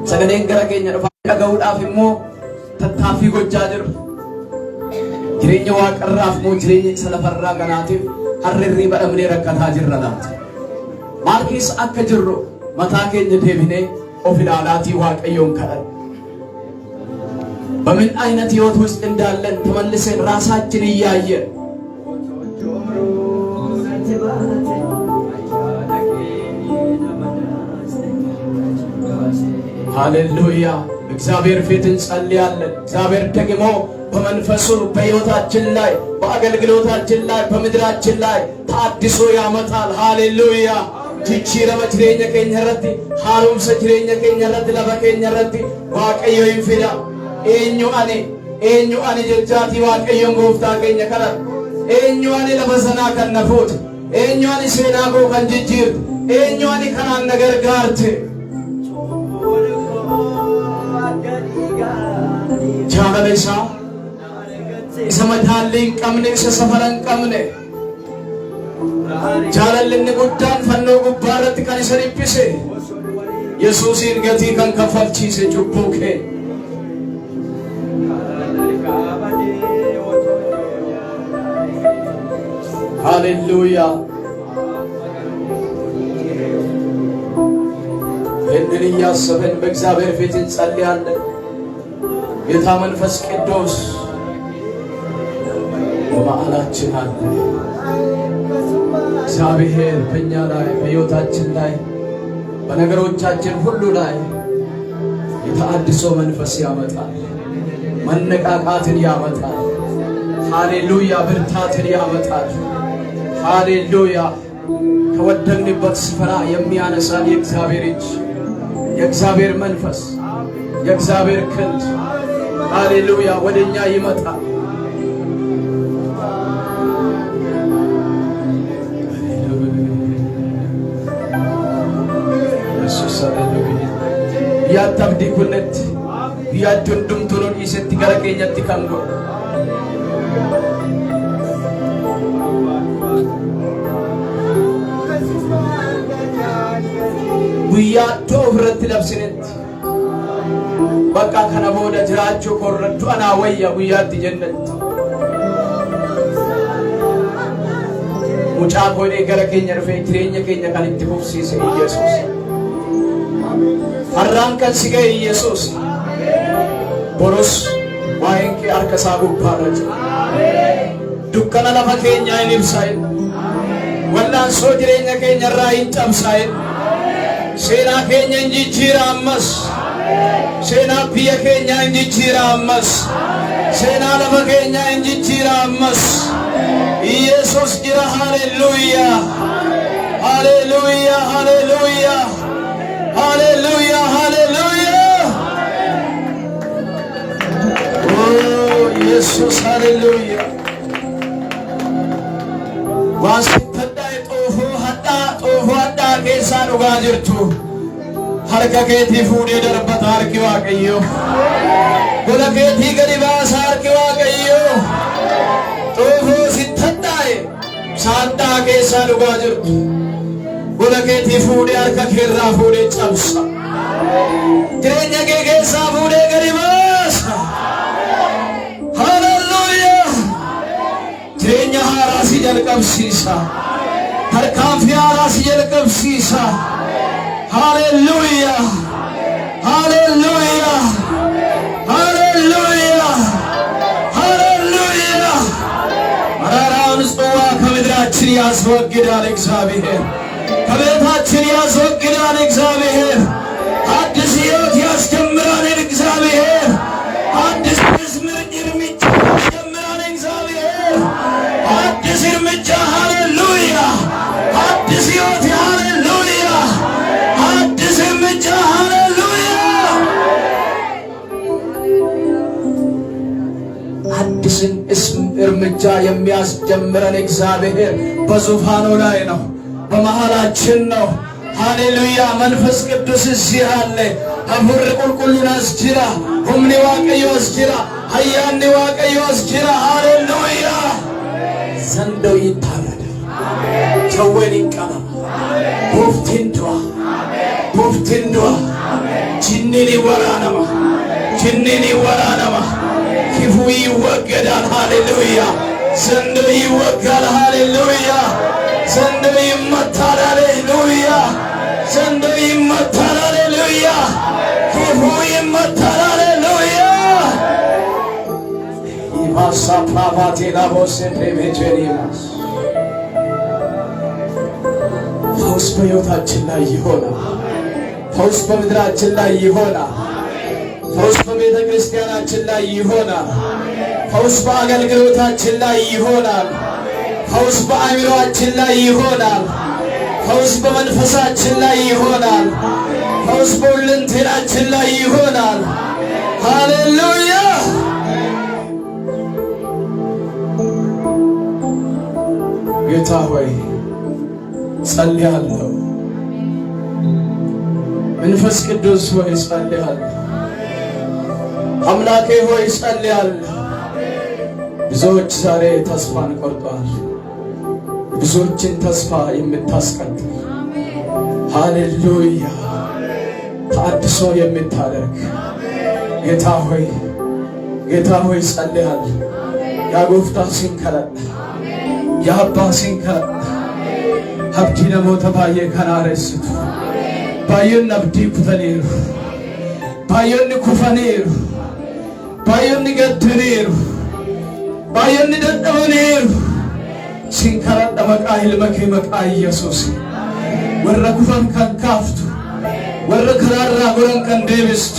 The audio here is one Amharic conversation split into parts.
sagaleen gara keenya dhufa dhaga'uudhaaf immoo tattaaffii gochaa jiru. Jireenya waaqarraaf moo jireenya isa lafarraa kanaatiif harrirrii badhamnee rakkataa jirra laata? Maal keessa akka jirru mataa keenya deebinee of ilaalaatii waaqayyoon kadhan. በምን አይነት ህይወት ውስጥ እንዳለን ተመልሰን ራሳችን እያየን ሃሌሉያ እግዚአብሔር ፊት እንጸልያለን። እግዚአብሔር ደግሞ በመንፈሱ በሕይወታችን ላይ በአገልግሎታችን ላይ በምድራችን ላይ ታድሶ ያመጣል። ሃሌሉያ ጂቺራ በጅሬኛ ከኛረቲ ሃሩምሰ ጅሬኛ ከኛረቲ ለበ ከኛረቲ ዋቀዮ ይንፊዳ eenyu ani jechaati waaqayyoon gooftaa keenya kadhan. Eenyu ani lafa sanaa kan na fuute, eenyu ani seenaa koo kan jijjiirte, eenyu ani kanaan na gargaarte. Jaalala isaa isa madaalli hin qabne, isa safara hin qabne, jaalalli inni guddaan fannoo gubbaa irratti kan isa dhiphise, Yesuusiin gatii kan kaffalchiise cubbuu keenya. ሃሌሉያ ይህንን እያሰብን በእግዚአብሔር ፊት እንጸልያለን። ጌታ መንፈስ ቅዱስ በመሃላችን አለ። እግዚአብሔር በእኛ ላይ በሕይወታችን ላይ በነገሮቻችን ሁሉ ላይ የተአድሶ መንፈስ ያመጣል፣ መነቃቃትን ያመጣል። ሃሌሉያ ብርታትን ያመጣል። ሃሌሉያ ከወደቅንበት ስፍራ የሚያነሳን የእግዚአብሔር እጅ፣ የእግዚአብሔር መንፈስ፣ የእግዚአብሔር ክንድ ሃሌሉያ ወደኛ ይመጣል። ኢየሱስ ሃሌሉያ ያታብዲ ኩነት ያቱንዱም ቱኑን ኢሰቲ ገረከኛቲ ካንጎ guyyaatoo ofirratti labsinetti bakka kana booda jiraachuu korrattu anaa wayya guyyaatti jennetti mucaa koodhee gara keenya dhufee jireenya keenya kan itti fufsiise Yesuus. Har'aan kan si ga'e Yesuus borus waa'een kee harka isaa gubbaarra jira. Dukkana lafa keenyaa hin ibsaa'in, wallaansoo jireenya keenya irraa hin cabsaa'in. Seenaa keenya hin jijjiira ammas, seenaa biyya keenya hin jijjiira ammas, seenaa lafa keenya hin jijjiira ammas. Yesuus jira. Haleluya, haleluya, haleluya, haleluya, haleluya. Oh Yesuus, haleluya. Xoofu haddaa keessaa dhugaa jirtu harka keetii fuudhee darbata harki Waaqayyo, gola keetii gadi baasa harki Waaqayyo. Xoofoo sitti haddaa'e saaddaa keessaa dhugaa jirtu gola keetii fuudhee harka keerraa fuudhee cabsa, jireenya kee keessaa fuudhee gadi baasa. Haleluya, jireenya haaraa si jalqabsiisa, harkaan haaraa si jalqabsiisa. Haleluya, haleluya, haleluya, haleluya. መራራውን ጽዋ ከምድራችን ያስወግዳል እግዚአብሔር፣ ከቤታችን ያስወግዳል እግዚአብሔር። አዲስ ሕይወት ያስጀምራል እግዚአብሔር፣ አዲስ እርምጃ ያስጀምራል እግዚአብሔር፣ አዲስ እርምጃ። ሃሌሉያ፣ አዲስ ሕይወት። ሃሌሉያ፣ አዲስ እርምጃ። ሃሌሉያ። አዲስን እርምጃ የሚያስጀምረን እግዚአብሔር በዙፋኑ ላይ ነው፣ በመሃላችን ነው። ሃሌሉያ። መንፈስ ቅዱስ እዚህ አለ። አፉር ቁልቁሉን አስጅራ ሁምኒ ዋቀዮ አስጅራ ሀያኒ ዋቀዮ አስጅራ። ሃሌሉያ። ዘንዶው ይታረዳል፣ ቸወን ይቀባ፣ ቡፍቲን ዱዓ፣ ቡፍቲን ዱዓ፣ ጂኒ ጅኒን ይወራነማ ጅኒን ይወራነማ ክፉ ይወገዳል። ሃሌሉያ ዘንዶ ይወጋል። ሃሌሉያ ዘንዶ ይመታል። ሃሌሉያ ዘንዶ ይመታል። ሃሌሉያ ክፉ ይመታል። ሃሌሉያ ኢማሳ ፕራቫቴላ ቦሴቴ ቤቼኒማስ ፈውስ በሕይወታችን ላይ ይሆናል። ፈውስ በምድራችን ላይ ይሆናል። ፈውስ በቤተ ክርስቲያናችን ላይ ይሆናል። ፈውስ በአገልግሎታችን ላይ ይሆናል። ፈውስ በአእምሮአችን ላይ ይሆናል። ፈውስ በመንፈሳችን ላይ ይሆናል። ፈውስ በሁለንተናችን ላይ ይሆናል። ሃሌሉያ ጌታ ሆይ ጸልያለሁ። መንፈስ ቅዱስ ሆይ ጸልያለሁ። አምላኬ ሆይ ጸልያለሁ። ብዙዎች ዛሬ ተስፋን ቆርጠዋል። ብዙዎችን ተስፋ የምታስቀጥል ሃሌሉያ ታድሶ የምታደርግ ጌታ ሆይ ጸልያለሁ። ያጎፍታ ሲንከረጥ ያባ ሲንከረጥ አብዲ ነሞተ ባየ ከናረስቱ ባዮን አብዲ ኩተኔሩ ባዮን ኩፈኔሩ ባዮን ገድኔሩ ባዮን ደደበኔሩ ሲንከረጥ መቃ ህልመኬ መቃ ኢየሱስ ወረ ኩፈን ከንካፍቱ ወረ ከራራ ጎረን ከንዴብስቱ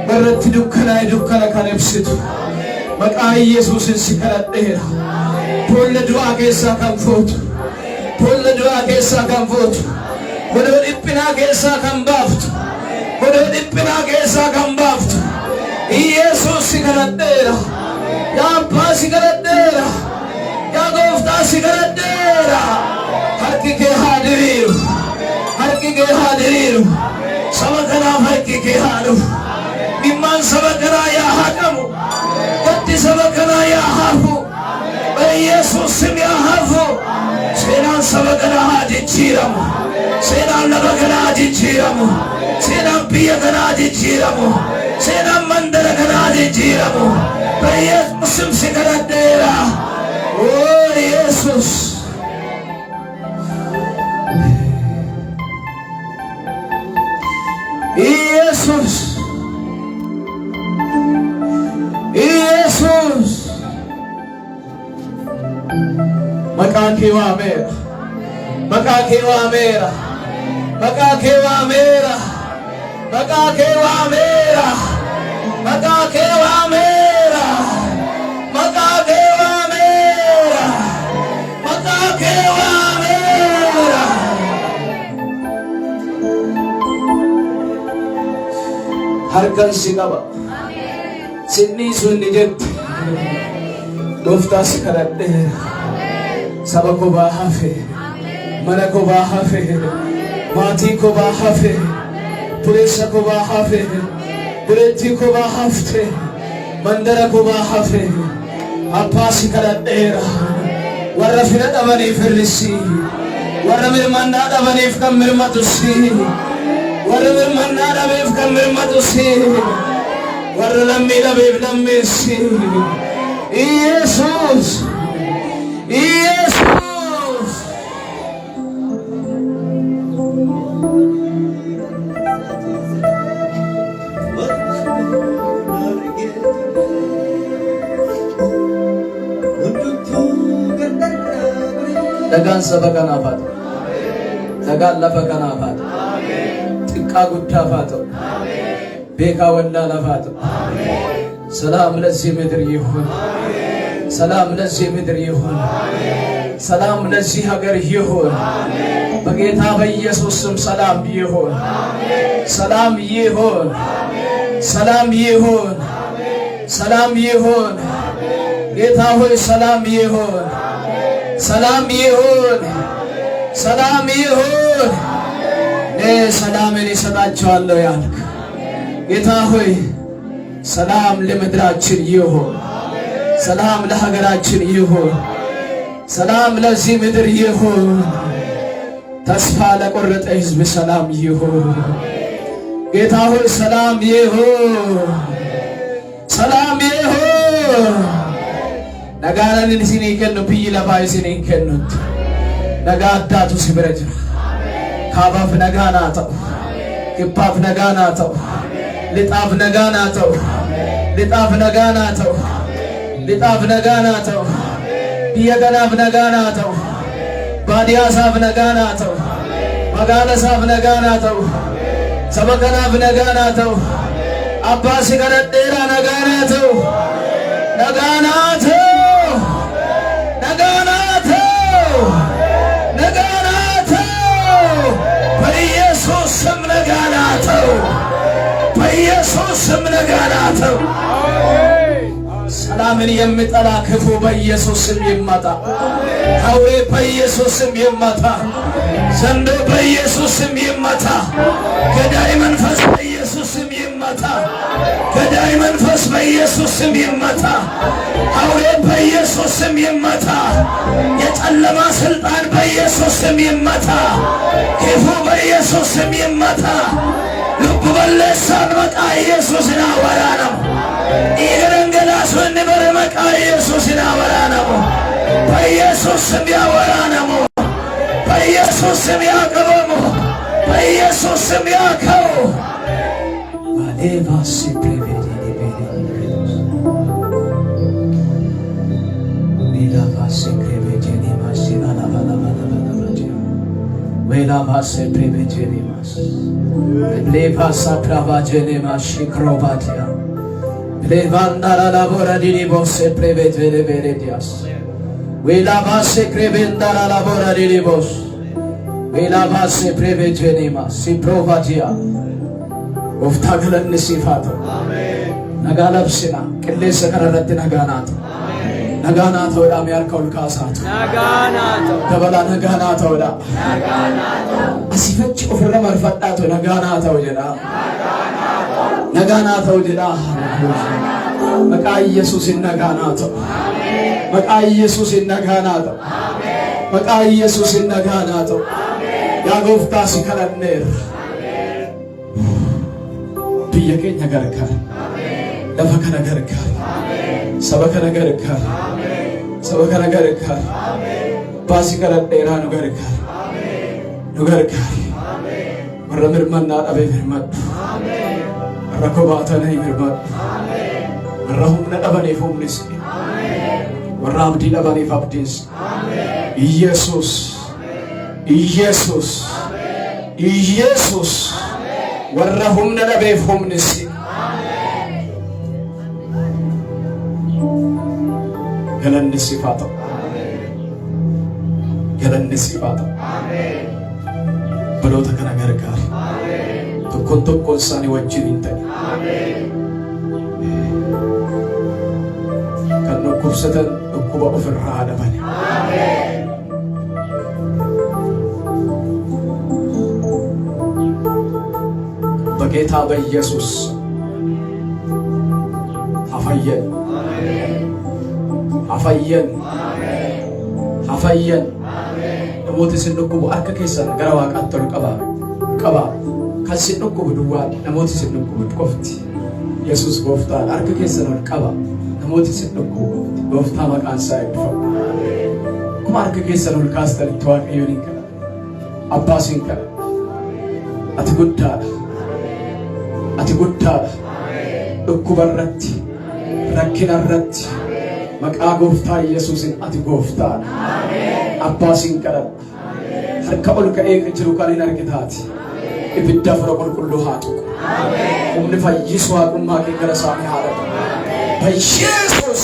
ወረት ዱከና ከነብስቱ መቃ ኢየሱስን ሲከረጤራ ፖለዱአ ኬሳ ከንፎቱ ፖለዱአ ኬሳ ከንፎቱ ወደ ዲፕና ኬሳ ከንባፍቱ ወደ ዲፕና ኬሳ ከንባፍቱ ኢየሱስ ሲከረጤራ ያባ ሲከረጤራ ያጎፍታ ሲከረጤራ ሀርቂኬ ሃድሪሩ ሰበከና ሀርቂኬ ሃዱ ቢማን ሰበከና ያሃቀሙ ወዲ ሰበከና ያሃፉ በኢየሱስ ስም ያሃፉ ሴናን ሰበከና ጅጅረሙ ሴናን ለበከና ጅጅረሙ ሴናን ብየከና ጅጅረሙ ሴናን መንደረ ከና ጅጅረሙ በኢየሱስ ስም ሲከረዴራ ኦ ኢየሱስ ኢየሱስ ኢየሱስ መቃኬዋ ሜራ መቃኬዋ ሜራ መቃኬዋ ሜራ መቃኬዋ ሜራ መቃኬዋ ሜራ መቃኬዋ ሜራ መቃኬዋ ሜራ harkan sikaba sinni sunni jet doftas karadde sabako ba hafe manako ba hafe mati ko ba hafe puresa ko ba hafe pureti ko ba hafte mandara ko ba hafe apasi karadde warra fira dabani firrisi warra mirmanda dabani kam mirmatusi warra mirmanda dabani kam mirmatusi warra lamida bev lamisi ኢየሱስ ኢየሱስ dagaan saba kanaafaa ta'u dagaan lafa kanaafaa ta'u xiqqaa guddaafaa ta'u beekaa wallaalafaa ta'u ሰላም ለዚህ ምድር ይሁን ሰላም ለዚህ ምድር ይሁን ሰላም ለዚህ ሀገር ይሁን በጌታ በኢየሱስ ስም ሰላም ይሁን ሰላም ይሁን ሰላም ይሁን ሰላም ይሁን ጌታ ሆይ ሰላም ይሁን ሰላም ይሁን ሰላም ይሁን ሰላምን ይሰጣቸዋለሁ ያልክ ጌታ ሆይ ሰላም ለምድራችን ይሁን ሰላም ለሀገራችን ይሁን ሰላም ለዚህ ምድር ይሁን ተስፋ ለቆረጠ ሕዝብ ሰላም ይሁን ጌታ ሆይ ሰላም ይሁን፣ ሰላም ይሁን። ነጋራን ሲኔ ከኑ ብይ ለባይ ሲኔ ከኑት ነጋዳቱ ሲበረጅ ካባፍ ነጋና ተው ክባፍ ነጋና ተው ልጣፍ ነጋና ተው ልጣፍ ነጋና ተው ልጣፍ ነጋና ተው ቢየገናፍ ነጋና ተው ባዲያሳፍ ነጋና ተው መጋለሳፍ ነጋና ተው ሰበከናፍ ነጋና ተው አባሲ ገረዴራ ነጋና ተው ነጋና ተው ነጋና ተው ነጋና ተው በኢየሱስ ስም ነጋና ተው በኢየሱስ ስም ነጋና ተው። ሰላምን የሚጠላ ክፉ በኢየሱስ ስም ይመታ። አውሬ በኢየሱስ ስም ይመታ። ዘንዶ በኢየሱስ ስም ይመታ። ገዳይ መንፈስ በኢየሱስ ስም ይመታ። ገዳይ መንፈስ በኢየሱስ ስም ይመታ። አውሬ በኢየሱስ ስም ይመታ። የጨለማ ስልጣን በኢየሱስ ስም ይመታ። ክፉ በኢየሱስ ስም ይመታ። ልብ በለሳን መቃ ኢየሱስን አወራ ነው። ኢገረንገላስ ወንበር መቃ ኢየሱስን አወራ ነው። በኢየሱስ ስም ያወራ ነው። በኢየሱስ ስም ያቀበሙ በኢየሱስ ስም ያከው ባሌቫስ ፕሬቬዲ ሜላቫስ ፕሬቬዲ ማሲና ሜላቫስ ፕሬቬዲ ማስ ሌቫሳ ፕራቫጀኔ ማሽክሮባቲያ ሌቫንዳራ ላቦራዲኒ ቦስ ፕሬቬዲ ቬሬዲያስ ዌላቫስ ክሬቬንዳራ ላቦራዲኒ ቦስ ዌላቫስ ፕሬቬዲ ማስ ሲፕሮቫቲያ ኦፍታ ገለን ሲፋቶ ነጋለብስና ቅሌሰ ከረረት ነጋናት ነጋናት ወዳ ሚያልከው ካሳት ነጋናት ተበላ ነጋናት ወዳ አሲፈጭ ኦፍረ መርፈጣቶ ነጋናት ወዳ ነጋናት ወዳ መቃ ኢየሱስ ነጋናት መቃ ኢየሱስ ነጋናት መቃ ኢየሱስ ነጋናት ያጎፍታ ሲከለነር ብየከ ነገርካ ለፈከ ነገርካ ሰበከ ነገርካ ሰበከ ነገርካ ባሲከለ ዴራ ነገርካ ነገርካ ወረምርመና አበ ፍርመት ረኮባተነ ይርመት ረሁም ነደበኔ ፎምንስ ወራብዲ ለበኔ ፋብዲስ ኢየሱስ ኢየሱስ ኢየሱስ ወረሁም ነደበ ፎምንስ ገለን ሲፋቶ ገለን ሲፋቶ ብሎ ተከናገር ጋር ተኮንቶ ቆሳኔ ወጭን እንተ ከነ ኩብሰተን እኩባ ኦፍራ አደባኒ በጌታ በኢየሱስ አፈየን አፈየን አፈየን ነሞት ሲንቁ አርከ ከሰን ገራዋ ቃጠሉ ቀባ ቀባ ከሲንቁ ድዋ ነሞት ሲንቁ ቆፍቲ ኢየሱስ ጎፍታ አርከ ከሰን ቀባ ነሞት ሲንቁ ጎፍታ ማቃንሳ ይፈ ኩማ አርከ ከሰን ካስተል ተዋቅ ይዩኒከ አባሲንከ አትጉዳ እኩበረት ረኪናረት መቃ ጎፍታ ኢየሱስን አቲ ጎፍታ አባሲን ቀረብ ሀርከኦል ከኤቅ ጅሩ ቀሊን አርግታት ኢብዳ ፍረ ቁልቁሉ ሃጡ ኡምኒ ፈይሱ አቁማ ከገረሳሚ ሃለ በኢየሱስ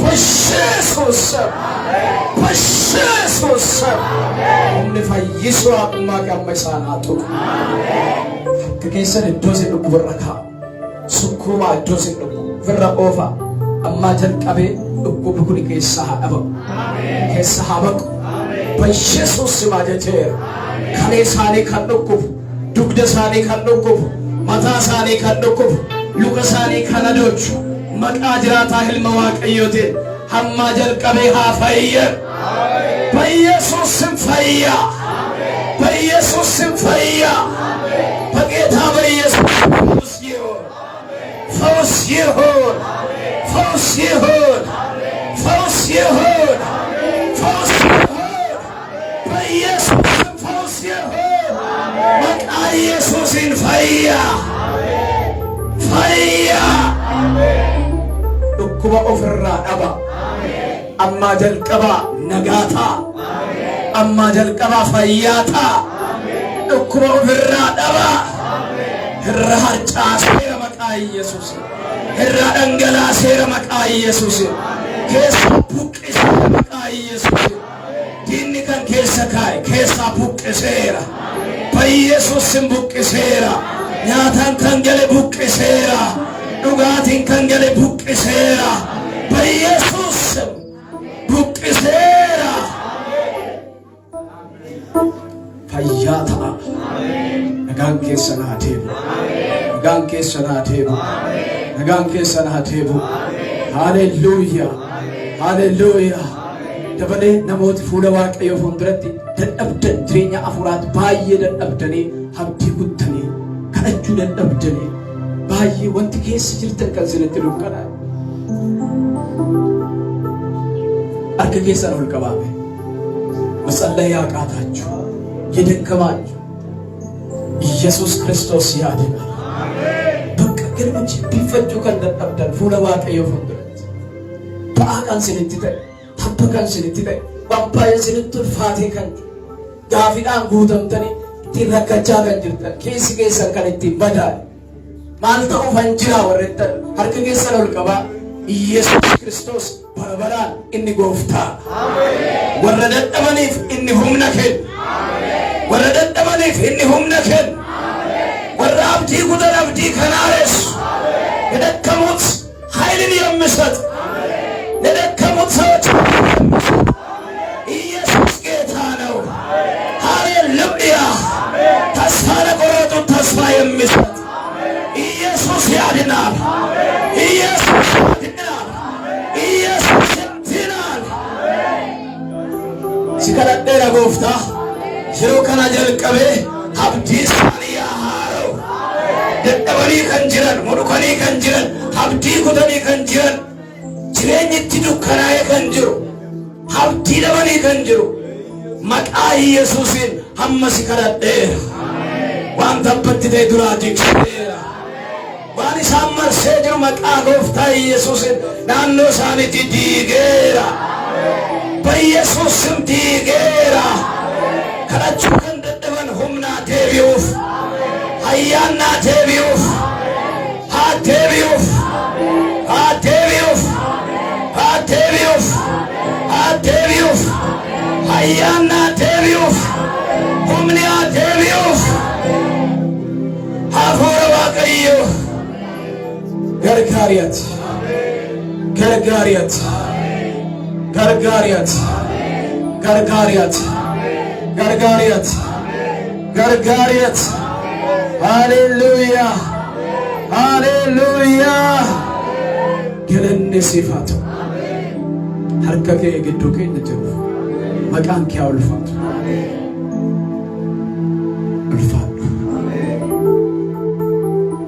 በኢየሱስ በኢየሱስ ኡምኒ ፈይሱ አቁማ ከመሳን ሃጡ ከከሰን ዶሴ ዱብረካ ሱኩማ ዶሴ ዱብረ ኦፋ አማ ጀልቀቤ እቁብ ኩኒ ከሰሃበ ከሰሃበቁ በኢየሱስ ስም አጀቴር ከኔ ሳኔ ከነቁብ ዱግደ ሳኔ ከነቁብ ማታ ሳኔ ከነቁብ ሉቀ ሳኔ ከነዶች መቃ ጅራታ ህልመ ዋቀዮቴ አማ ጀልቀቤ ሃፈየ በኢየሱስ ስም ፈያ በኢየሱስ ስም ፈያ በጌታ ፈውስ ይሁን፣ ፈውስ ይሁን፣ ፈውስ ይሁን፣ ፈውስ ይሁን፣ በኢየሱስ ስም ፈውስ ይሁን። መቃ ኢየሱስን ፈያ ፈያ ዱኩባ ኦፍራ ዳባ አማ ጀልቀባ ነጋታ አማ ጀልቀባ ፈያታ ዱኩባ ኦፍራ ዳባ ህራ ሀርጫ ሴረ መቃ ኢየሱስ ህራ ደንገላ ሴረ መቃ ኢየሱስ ኬሳ ቡቅ ሴረ መቃ ኢየሱስ ዲኒ ከን ኬሳ ካይ ኬሳ ቡቅ ሴራ በኢየሱስ ስም ቡቅ ሴራ ኛታን ከንገለ ቡቅ ሴራ ዱጋቲን ከንገለ ቡቅ ሴራ በኢየሱስ ስም ቡቅ ሴራ ፈያታ ነጋን ኬሰና ቴቡ ነጋን ኬሰና ቴቡ ነጋን ኬሰና ቴቡ ሃሌሉያ ሃሌሉያ ደበሌ ነሞት ፉለ ዋቀዮ ፉንድረቲ ደደብደን ትሬኛ አፉራት ባየ ደደብደኔ ሀብቲ ጉተኔ ከእጁ ደደብደኔ ባየ ወንቲ ኬስ ጅርተን ከንስነት ሉቀና አርከ ኬሰን ሁልቀባቤ መጸለይ ያቃታችሁ የደከማችሁ ኢየሱስ ክርስቶስ ያድናል። በቃ ገርመች ቢፈጩ ከንደደብደን ፉለ ዋቀዮ ፉንድረት በአቃን ስንትተ ሀበካን ስንትተ ዋባየ ስንቱን ፋቴ ከን ጋፊዳን ጉተምተኔ ትረከቻ ከንጅርተን ኬሲ ኬሰን ከንቲ በዳል ማልተው ፈንጅራ ወረተን ሀርከ ኬሰን ሁልቀባ ኢየሱስ ክርስቶስ በረበራን እኒ ጎፍታ ወረደደመኒፍ እኒ ሁምነከን ወረደደመኒፍ እኒ ሁምነከን ወረ አብዲ ጉደር አብዲ ከናሬስ የደከሙት ኃይልን የሚሰጥ ለደከሙት ሰዎች ኢየሱስ ጌታ ነው። ሃሌሉያ ተስፋ ለቆረጡት ተስፋ የሚሰጥ ኢየሱስ ያድናል። ኢየሱስ ያድናል። ኢየሱስ ያድናል። ሲከለደረ ጎፍታ ሽሮ ከና ጀልቀቤ አብዲስ ሳንያ ሃሮ ደደበኒ ከንጅረን ሙዱከኒ ከንጅረን አብዲ ኩተኒ ከንጅረን jireenyitti dukkanaa'e kan jiru habdii dhabanii kan jiru maqaa Yesuusiin hamma si kadhadheera waan tabbatti ta'e duraa jigseera waan isaan marsee jiru maqaa gooftaa Yesuusiin naannoo isaaniitti diigeera በኢየሱስ ስም diigeera kadhachuu kan dadhaban humnaa deebi'uuf ayyaannaa deebi'uuf haa deebi'uuf haa deebi'uuf Debiuf, Debiuf, Ayana Debiuf, Humnia Debiuf, Havora Wakayo, Gargariat, Gargariat, Gargariat, Gargariat, Gargariat, Gargariat, Hallelujah, Hallelujah, Gelenne Sifato. harka kee gidduu keenya jiru maqaan kee ulfaatu ulfaatu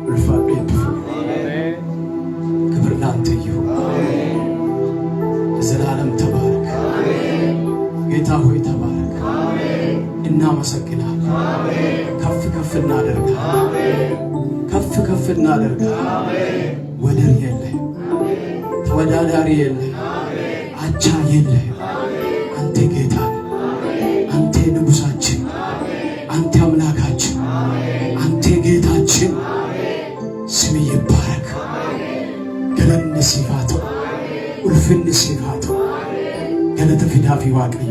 ulfaatu eebbifamu ክብር ላንተ ይሁን ለዘላለም ተባረክ ጌታ ሆይ ተባረክ እናመሰግናለን ከፍ ከፍ እናደርጋለን ከፍ ከፍ እናደርጋለን ወደር የለህ ተወዳዳሪ የለህ አቻ የለህ አንተ ጌታ አንተ ንጉሳችን አንተ አምላካችን አንተ ጌታችን ስም ይባረክ ገለነ ሲፋቶ ኡልፍን ሲፋቶ ገለተ ፊዳፊ ዋቀዮ